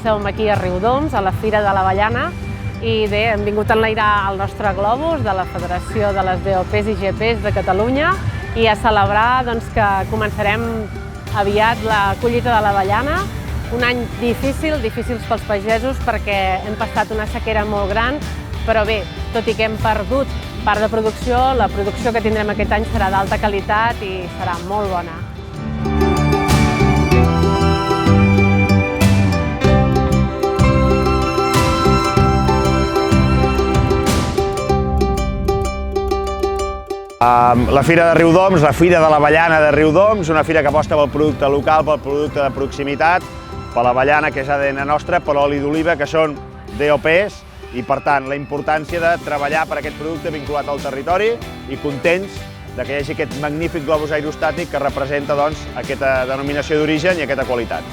som aquí a Riudoms, a la Fira de l'Avellana, i bé, hem vingut a enlairar el nostre globus de la Federació de les DOPs i GPs de Catalunya i a celebrar que començarem aviat la collita de l'avellana. Un any difícil pels pagesos perquè hem passat una sequera molt gran, però bé, tot i que hem perdut part de producció, la producció que tindrem aquest any serà d'alta qualitat i serà molt bona. La Fira de Riudoms, la Fira de l'Avellana de Riudoms, una fira que aposta pel producte local, pel producte de proximitat, per l'avellana, que és ADN nostre, per l'oli d'oliva, que són DOPs, i per tant la importància de treballar per aquest producte vinculat al territori i contents que hi hagi aquest magnífic globus aerostàtic que representa aquesta denominació d'origen i aquesta qualitat.